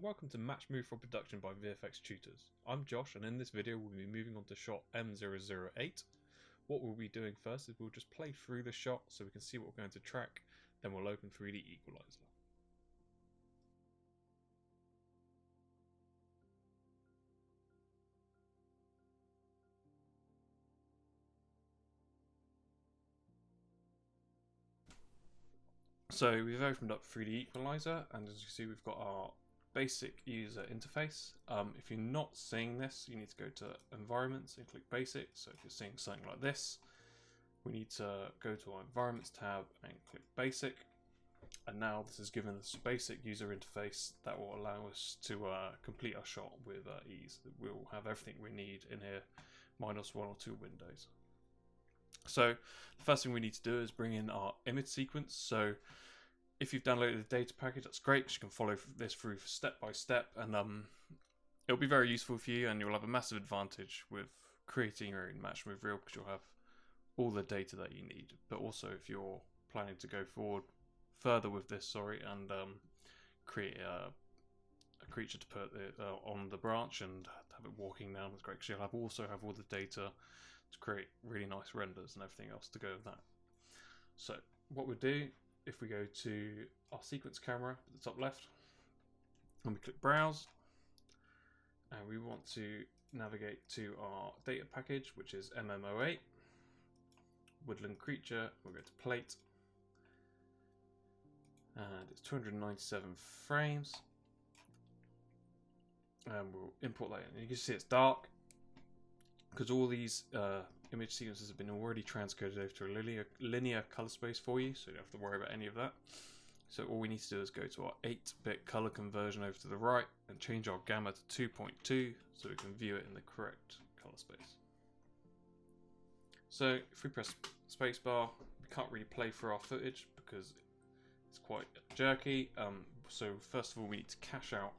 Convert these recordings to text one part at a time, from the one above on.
welcome to Matchmove for Production by VFX Tutors. I'm Josh, and in this video we'll be moving on to shot M008. What we'll be doing first is we'll just play through the shot so we can see what we're going to track, then we'll open 3DEqualizer. So we've opened up 3DEqualizer, and as you see we've got our basic user interface. If you're not seeing this, you need to go to Environments and click Basic. So if you're seeing something like this, we need to go to our Environments tab and click Basic. And now this has given us a basic user interface that will allow us to complete our shot with ease. We'll have everything we need in here, minus one or two windows. So the first thing we need to do is bring in our image sequence. So if you've downloaded the data package, that's great because you can follow this through step by step, and it'll be very useful for you, and you'll have a massive advantage with creating your own Matchmove reel because you'll have all the data that you need. But also if you're planning to go further with this, and create a creature to put it on the branch and have it walking down, that's great because you'll also have all the data to create really nice renders and everything else to go with that. So what we'll do, if we go to our sequence camera at the top left and we click browse, and we want to navigate to our data package, which is MM008, woodland creature, we'll go to plate, and it's 297 frames, and we'll import that in. And you can see it's dark because all these image sequences have been already transcoded over to a linear color space for you, so you don't have to worry about any of that. So all we need to do is go to our 8-bit color conversion over to the right and change our gamma to 2.2 so we can view it in the correct color space. So if we press spacebar, we can't really play through our footage because it's quite jerky. So first of all, we need to cache out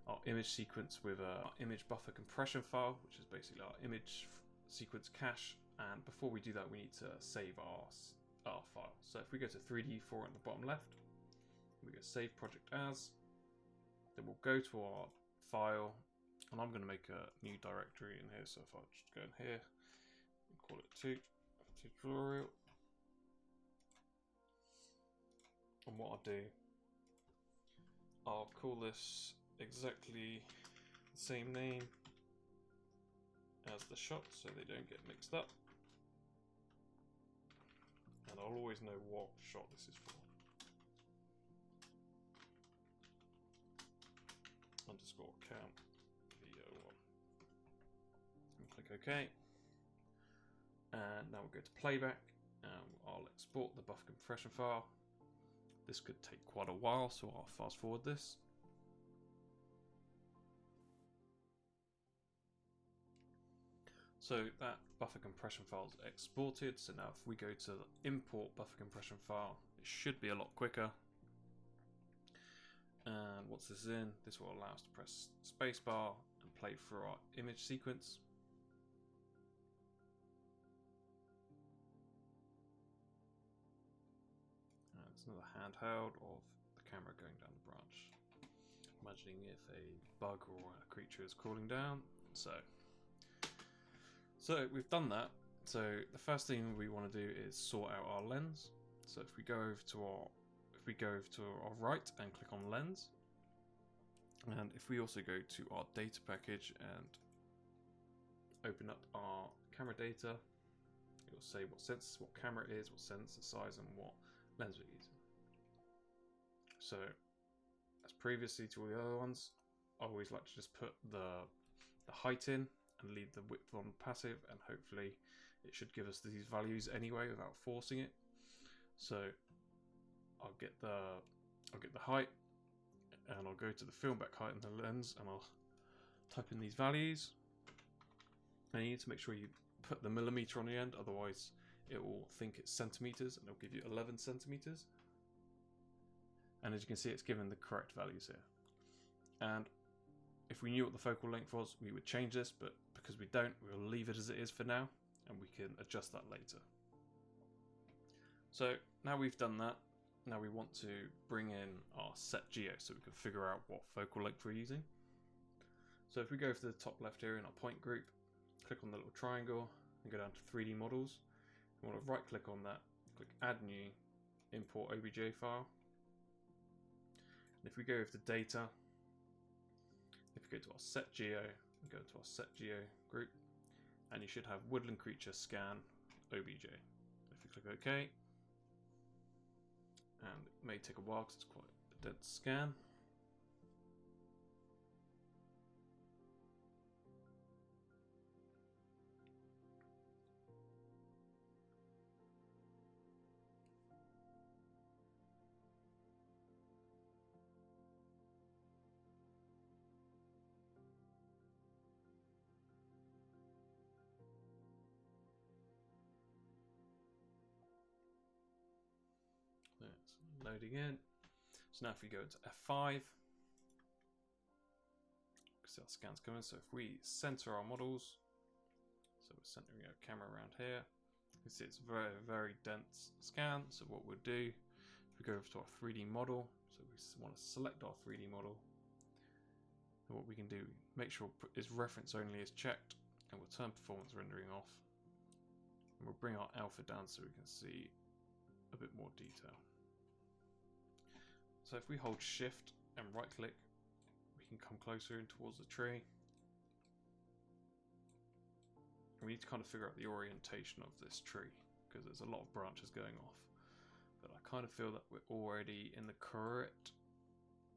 our image sequence with our image buffer compression file, which is basically our image sequence cache. And before we do that, we need to save our file. So if we go to 3D4 at the bottom left, we go save project as, then we'll go to our file, and I'm going to make a new directory in here. So if I just go in here and call it tutorial, and what I'll do, I'll call this exactly the same name as the shot so they don't get mixed up, and I'll always know what shot this is for. Underscore count VO1 and click OK, and now we'll go to playback and I'll export the buffer compression file. This could take quite a while, so I'll fast forward this. So that buffer compression file is exported. So now if we go to the import buffer compression file, it should be a lot quicker. And once this is in, this will allow us to press spacebar and play through our image sequence. And it's another handheld of the camera going down the branch. Imagining if a bug or a creature is crawling down. So we've done that. So the first thing we want to do is sort out our lens. So if we go over to our right and click on lens, and if we also go to our data package and open up our camera data, it will say what sensor, what camera it is, what sensor size, and what lens we're using. So as previously to all the other ones, I always like to just put the height in and leave the width on passive, and hopefully it should give us these values anyway without forcing it. So I'll get the height, and I'll go to the film back height in the lens, and I'll type in these values. And you need to make sure you put the millimeter on the end, otherwise it will think it's centimeters and it'll give you 11 centimeters. And as you can see, it's given the correct values here. And if we knew what the focal length was, we would change this, but because we don't, we'll leave it as it is for now, and we can adjust that later. So now we've done that, Now we want to bring in our set geo so we can figure out what focal length we're using. So if we go to the top left here in our point group, click on the little triangle and go down to 3D models. We want to right click on that, click add new, import OBJ file. And if we go over to data, if we go to our set geo and go to our set geo group, and you should have woodland creature scan OBJ. If you click OK, and it may take a while because it's quite a dense scan. It's loading in. So now if we go to F5, see our scans coming. So if we center our models, so we're centering our camera around here, you can see it's a very, very dense scan. So what we'll do, if we go over to our 3D model, so we want to select our 3D model, and what we can do, make sure is reference only is checked, and we'll turn performance rendering off, and we'll bring our alpha down so we can see a bit more detail. So if we hold shift and right click, we can come closer in towards the tree. And we need to kind of figure out the orientation of this tree because there's a lot of branches going off. But I kind of feel that we're already in the correct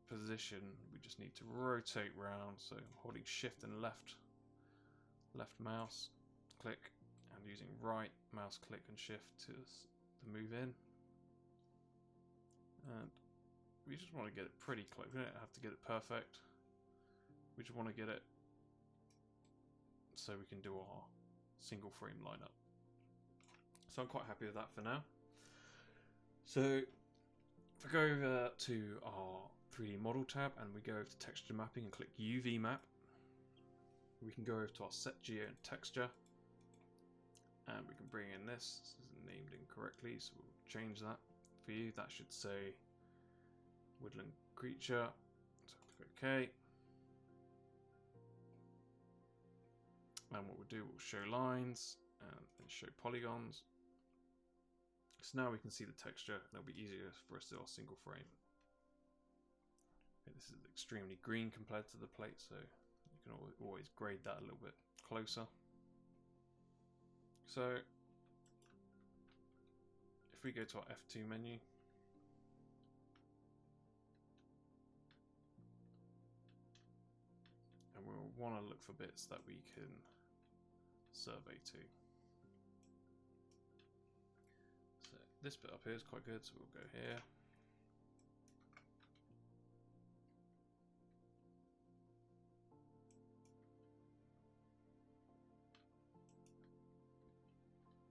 position. We just need to rotate round. So I'm holding shift and left mouse click, and using right mouse click and shift to move in. And we just want to get it pretty close. We don't have to get it perfect. We just want to get it so we can do our single frame lineup. So I'm quite happy with that for now. So if we go over to our 3D model tab and we go over to texture mapping and click UV map, we can go over to our set geo and texture, and we can bring in this. This is named incorrectly, so we'll change that for you. That should say woodland creature. So click OK. And what we'll do, we'll show lines and show polygons. So now we can see the texture, and it'll be easier for us to do our single frame. Okay, this is extremely green compared to the plate, so you can always grade that a little bit closer. So if we go to our F2 menu, and we'll want to look for bits that we can survey to. So this bit up here is quite good, so we'll go here.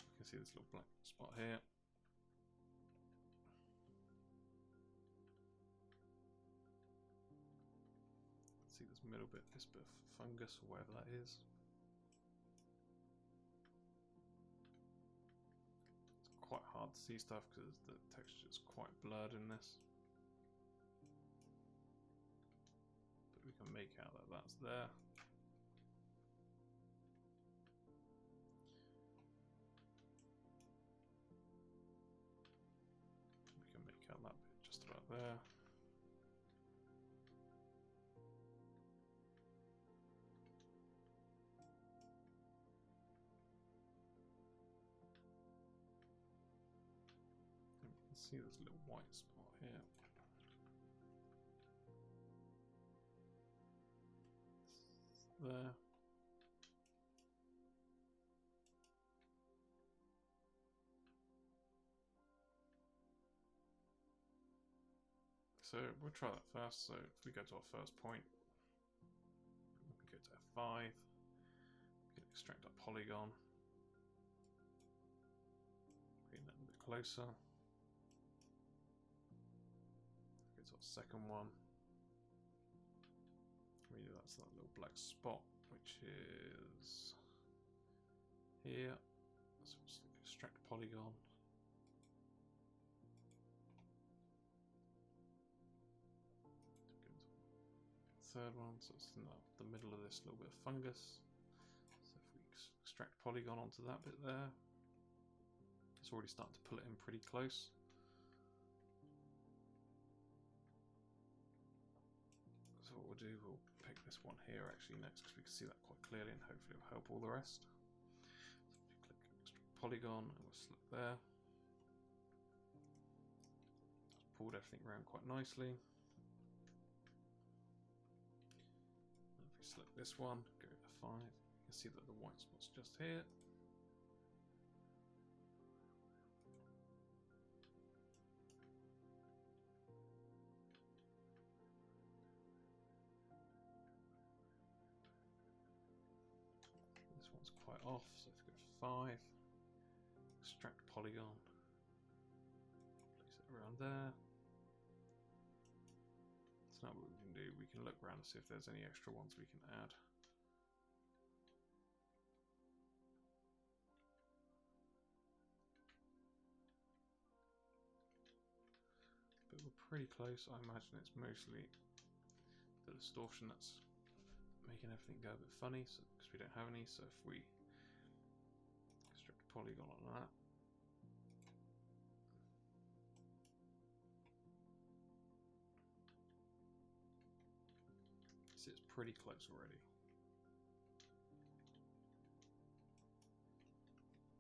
You can see this little black spot here. See this middle bit, this bit of fungus or whatever that is. It's quite hard to see stuff because the texture is quite blurred in this. But we can make out that that's there. We can make out that bit just about there. See this little white spot here. There. So we'll try that first. So if we go to our first point, we can go to F5, we can extract our polygon, bring that a bit closer. Second one, really that's that little black spot which is here, so let's extract polygon, third one, so it's in the middle of this little bit of fungus. So if we extract polygon onto that bit there, it's already starting to pull it in pretty close. So what we'll do, we'll pick this one here actually next, because we can see that quite clearly, and hopefully it'll help all the rest. So if you click extract polygon, and we'll select there. It's pulled everything around quite nicely. And if we select this one, go to 5, you can see that the white spot's just here. This one's quite off, so if we go 5, extract polygon, place it around there. So now what we can do, we can look around and see if there's any extra ones we can add. But we're pretty close. I imagine it's mostly the distortion that's making everything go a bit funny, so because we don't have any. So if we extract a polygon on that, see it's pretty close already.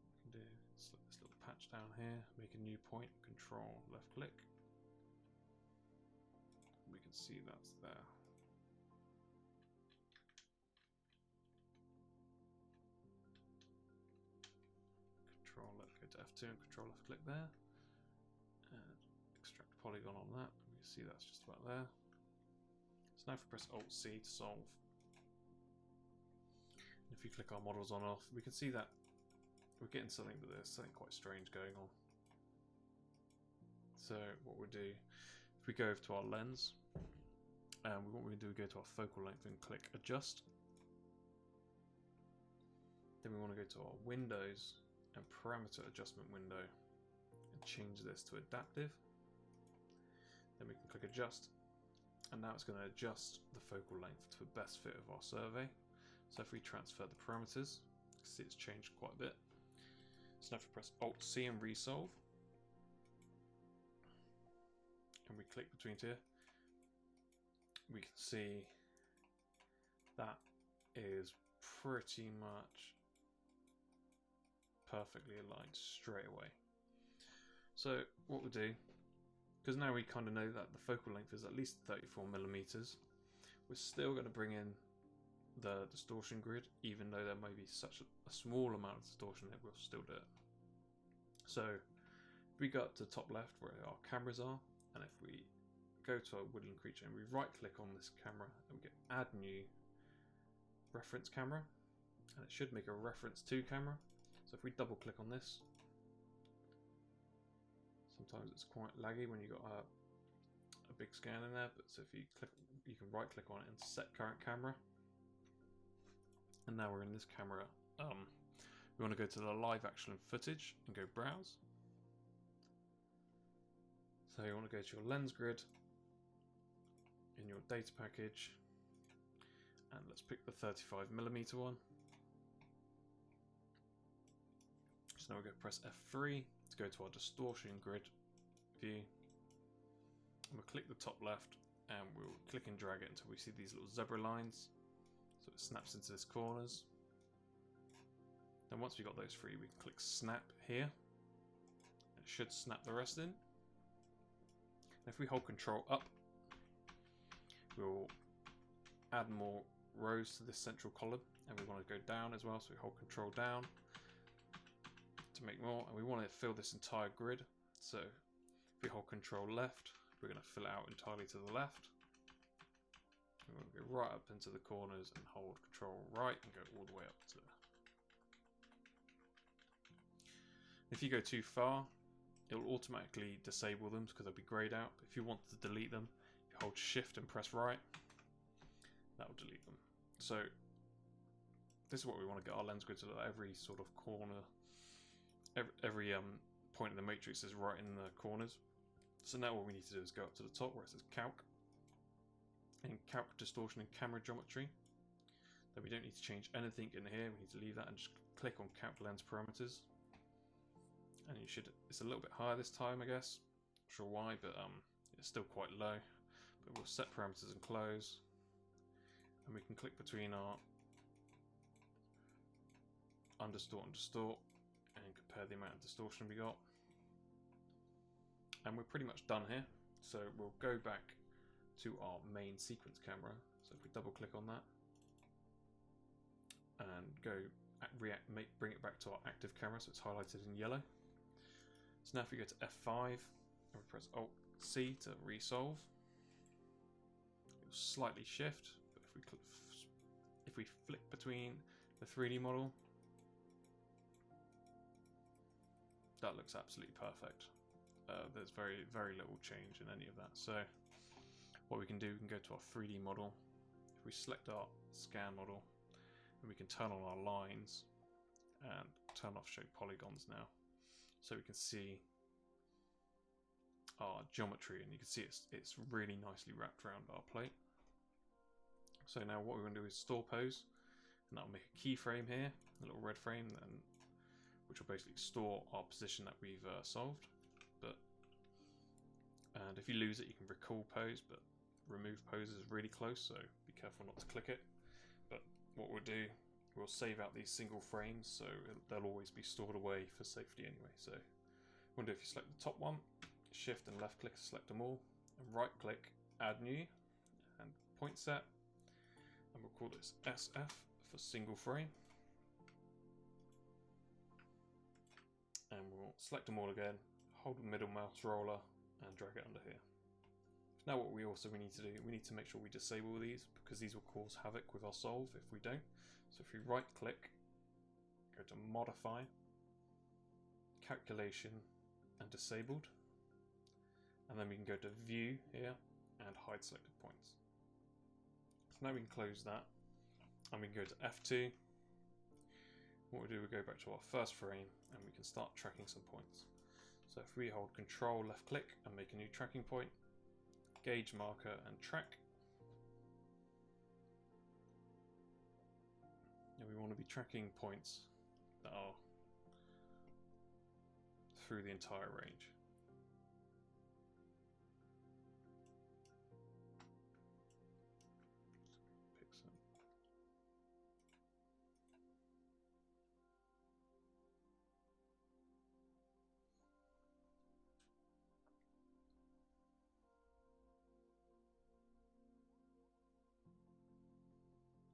What we can do, select this little patch down here, make a new point, control left click. We can see that's there. Control left, go to F2 and control left click there, and extract polygon on that. We see that's just about there. So now if we press Alt C to solve, and if you click our models on and off, we can see that we're getting something, but there's something quite strange going on. So what we'll do, if we go over to our lens, and what we do, we go to our focal length and click adjust. Then we want to go to our windows and parameter adjustment window and change this to adaptive. Then we can click adjust, and now it's going to adjust the focal length to the best fit of our survey. So if we transfer the parameters, you can see it's changed quite a bit. So now if we press Alt C and resolve, and we click between here, we can see that is pretty much perfectly aligned straight away. So what we'll do, because now we kind of know that the focal length is at least 34mm, we're still going to bring in the distortion grid, even though there may be such a small amount of distortion, it will still do it. So if we go up to the top left where our cameras are, and if we go to our woodland creature and we right click on this camera, and we get add new reference camera, and it should make a reference to camera. So if we double click on this, sometimes it's quite laggy when you've got a big scan in there, but so if you click, you can right click on it and set current camera, and now we're in this camera. We want to go to the live action footage and go browse. So you want to go to your lens grid in your data package, and let's pick the 35mm one. So now we're going to press F3 to go to our distortion grid view, and we'll click the top left, and we'll click and drag it until we see these little zebra lines, so it snaps into this corners. Then once we've got those three, we can click snap here, and it should snap the rest in. And if we hold control up, we'll add more rows to this central column, and we want to go down as well, so we hold control down to make more, and we want to fill this entire grid. So if we hold control left, we're going to fill it out entirely to the left. We want to go right up into the corners and hold control right and go all the way up to there. If you go too far, it will automatically disable them because they'll be grayed out. But if you want to delete them, you hold shift and press right, that will delete them. So this is what we want to get our lens grid, so that every sort of corner, every point in the matrix is right in the corners. So now what we need to do is go up to the top where it says calc, in character distortion and camera geometry. Then we don't need to change anything in here. We need to leave that and just click on character lens parameters. And you should, it's a little bit higher this time, I guess. Not sure why, but it's still quite low. But we'll set parameters and close. And we can click between our undistort and distort and compare the amount of distortion we got. And we're pretty much done here. So we'll go back to our main sequence camera. So if we double click on that and go bring it back to our active camera, so it's highlighted in yellow. So now if we go to F5 and we press Alt C to resolve, it will slightly shift. But if we flick between the 3D model, that looks absolutely perfect. There's very little change in any of that. So what we can do, we can go to our 3D model. If we select our scan model, and we can turn on our lines and turn off show polygons now, so we can see our geometry, and you can see it's really nicely wrapped around our plate. So now what we're going to do is store pose, and that'll make a keyframe here, a little red frame, which will basically store our position that we've solved. And if you lose it, you can recall pose, but remove pose is really close, so be careful not to click it. But what we'll do, we'll save out these single frames, so they'll always be stored away for safety anyway. So what we'll do, if you select the top one, shift and left click to select them all, and right click, add new, and point set, and we'll call this SF for single frame. And we'll select them all again, hold the middle mouse roller, and drag it under here. Now what we need to do, we need to make sure we disable these, because these will cause havoc with our solve if we don't. So if we right click, go to modify, calculation, and disabled, and then we can go to view here and hide selected points. So now we can close that, and we can go to F2. What we do, we go back to our first frame, and we can start tracking some points. So if we hold Control left click and make a new tracking point, gauge marker and track. And we want to be tracking points that are through the entire range. Pick some.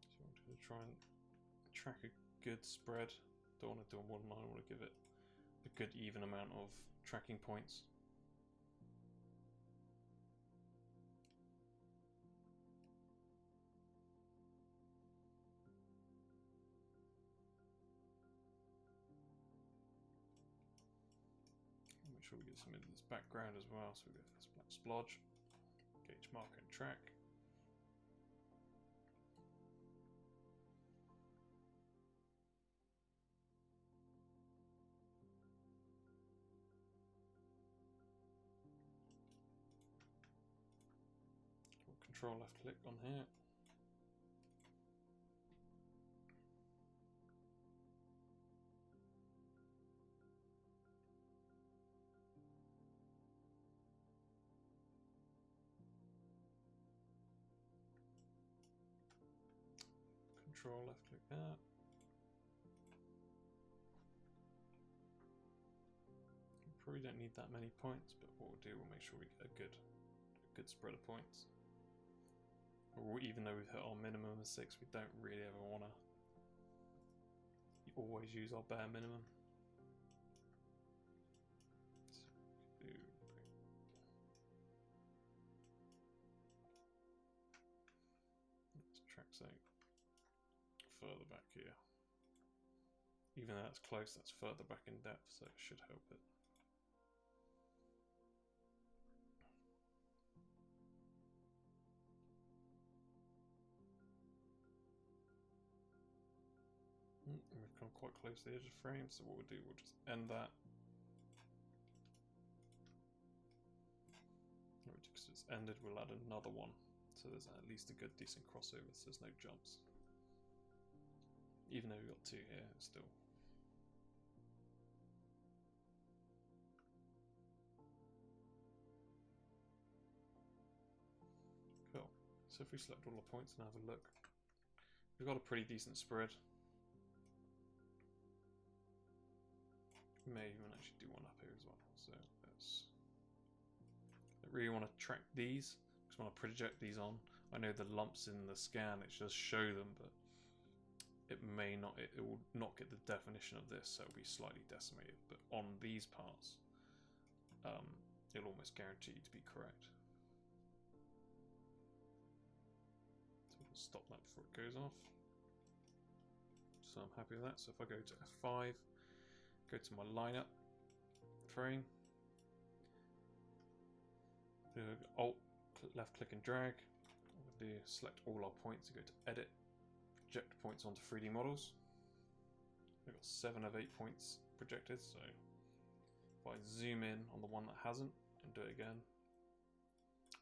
So I want to try and track a good spread. Don't want to do more than mine. I want to give it a good even amount of tracking points. Make sure we get some into this background as well. So we go for this black splodge, gauge marker and track. Control left click on here. Control left click that. We probably don't need that many points, but what we'll do, we'll make sure we get a good spread of points. Or even though we've hit our minimum of 6, we don't really ever want to always use our bare minimum. So let's track something further back here. Even though that's close, that's further back in depth, so it should help it. We've come quite close to the edge of the frame, so what we'll do, we'll just end that. Because it's ended, we'll add another one So there's at least a good decent crossover, so there's no jumps. Even though we've got 2 here, it's still. Cool. So if we select all the points and have a look, we've got a pretty decent spread. We may even actually do one up here as well. So let's. I really want to track these because when I project these on, I know the lumps in the scan, it does show them, but it may not. It will not get the definition of this, so it'll be slightly decimated. But on these parts, it'll almost guarantee to be correct. So we'll stop that before it goes off. So I'm happy with that. So if I go to F5, go to my lineup frame, do Alt, left click and drag. We'll do select all our points and go to Edit, project points onto 3D models. We've got 7 of 8 points projected, so if I zoom in on the one that hasn't and do it again,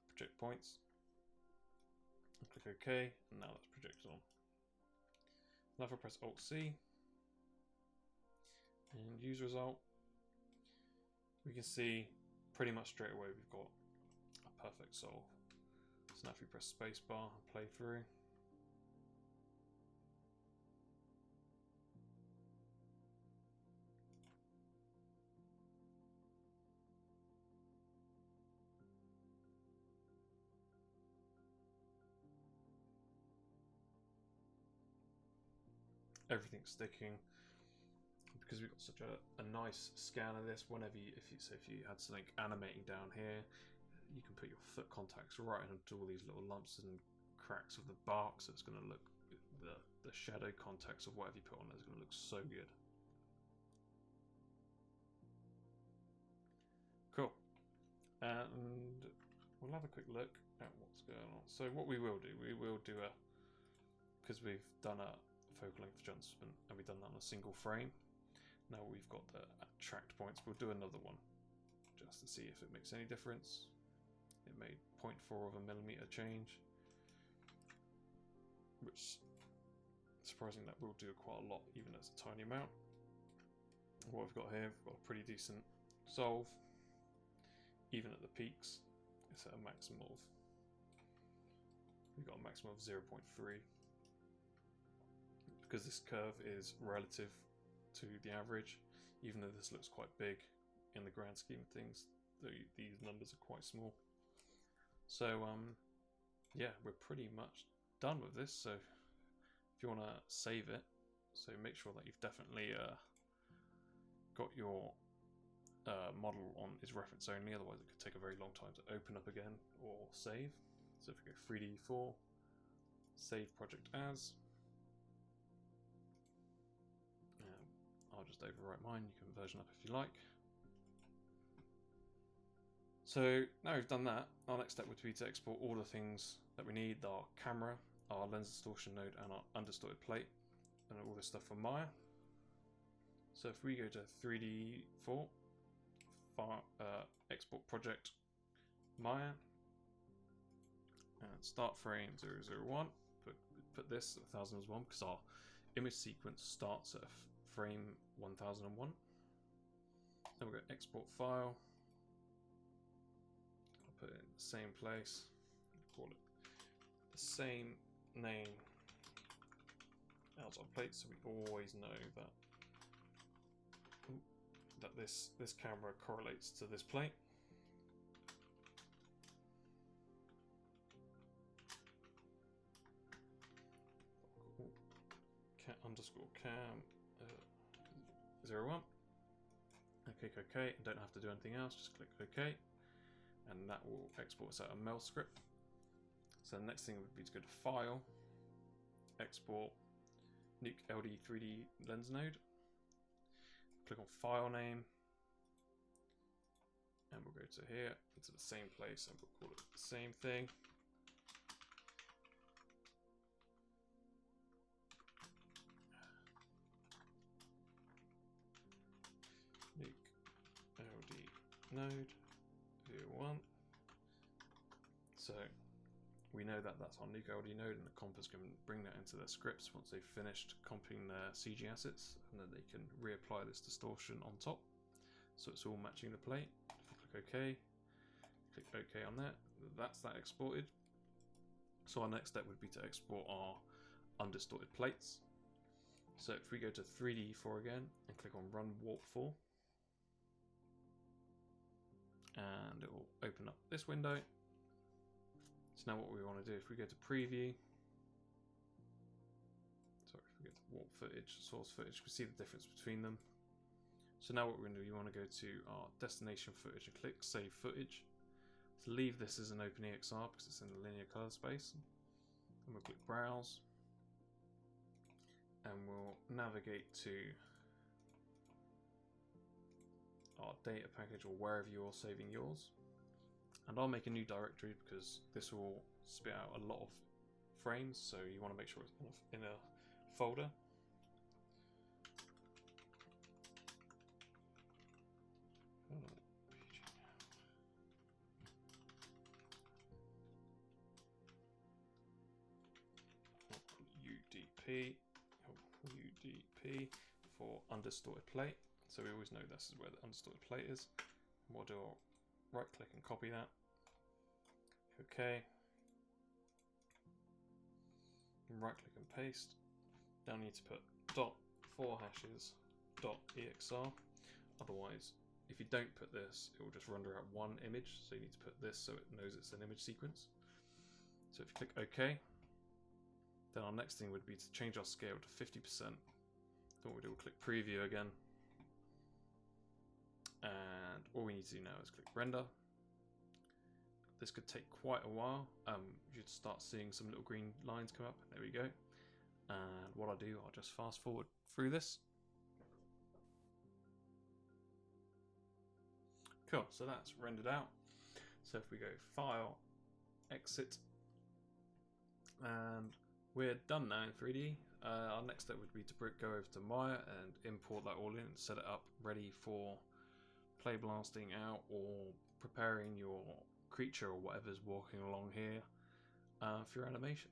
project points, and click OK, and now that's projected on. Now if I press Alt C and use result, we can see pretty much straight away we've got a perfect solve. So now if we press spacebar and play through, everything's sticking because we've got such a nice scan of this. Whenever you, if you had something animating down here, you can put your foot contacts right into all these little lumps and cracks of the bark, so it's going to look, the shadow contacts of whatever you put on there is going to look so good. Cool. And we'll have a quick look at what's going on. So what we will do a, because we've done a focal length adjustment and we've done that on a single frame, now we've got the tracked points, we'll do another one just to see if it makes any difference. It made 0.4 of a millimeter change, which, surprising, that will do quite a lot even as a tiny amount. What we've got here, we've got a pretty decent solve. Even at the peaks, it's at a maximum of, we've got a maximum of 0.3. Because this curve is relative to the average, even though this looks quite big in the grand scheme of things, these numbers are quite small. So yeah, we're pretty much done with this. So if you want to save it, so make sure that you've definitely got your model on is reference only, otherwise it could take a very long time to open up again or save. So if we go 3D4, save project as, I'll just overwrite mine, you can version up if you like. So now we've done that, our next step would be to export all the things that we need, our camera, our lens distortion node and our undistorted plate, and all this stuff from Maya. So if we go to 3D4, export project Maya, and start frame 001, put this at 1001 because our image sequence starts at frame 1001. Then we'll go export file, I'll put it in the same place, call it the same name as our plate, so we always know that this camera correlates to this plate. Underscore cam 01. Okay, don't have to do anything else, just click OK, and that will export us out a mel script. So the next thing would be to go to File, Export, Nuke LD 3D Lens Node, click on File Name, and we'll go to here, into the same place, and we'll call it the same thing. Nuke LD node 01. So we know that that's our Nuke LD node, and the compers can bring that into their scripts once they've finished comping their CG assets, and then they can reapply this distortion on top. So it's all matching the plate. If you click OK, click OK on that. That's that exported. So our next step would be to export our undistorted plates. So if we go to 3DE4 again and click on Run Warp 4, and it will open up this window. So now what we want to do, if we go to preview, sorry, if we go to warp footage, source footage, we see the difference between them. So now what we're going to do, you want to go to our destination footage and click save footage. So leave this as an OpenEXR because it's in the linear color space. And we'll click browse. And we'll navigate to our data package or wherever you're saving yours. And I'll make a new directory because this will spit out a lot of frames, so you want to make sure it's in a folder. UDP for undistorted plate. So we always know this is where the undistorted plate is. And we'll do a right click and copy that. OK. And right click and paste. Now I need to put .4hashes.exr. Otherwise, if you don't put this, it will just render out one image. So you need to put this so it knows it's an image sequence. So if you click OK, then our next thing would be to change our scale to 50%. Then what we do, we'll click preview again. And all we need to do now is click render. This could take quite a while. You should start seeing some little green lines come up. There we go. And what I'll do, I'll just fast forward through this. Cool, so that's rendered out. So if we go File, Exit, and we're done now in 3D. Our next step would be to go over to Maya and import that all in and set it up ready for play blasting out or preparing your creature or whatever's walking along here for your animation.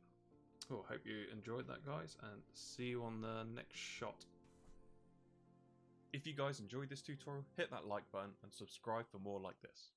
Cool, hope you enjoyed that, guys, and see you on the next shot. If you guys enjoyed this tutorial, hit that like button and subscribe for more like this.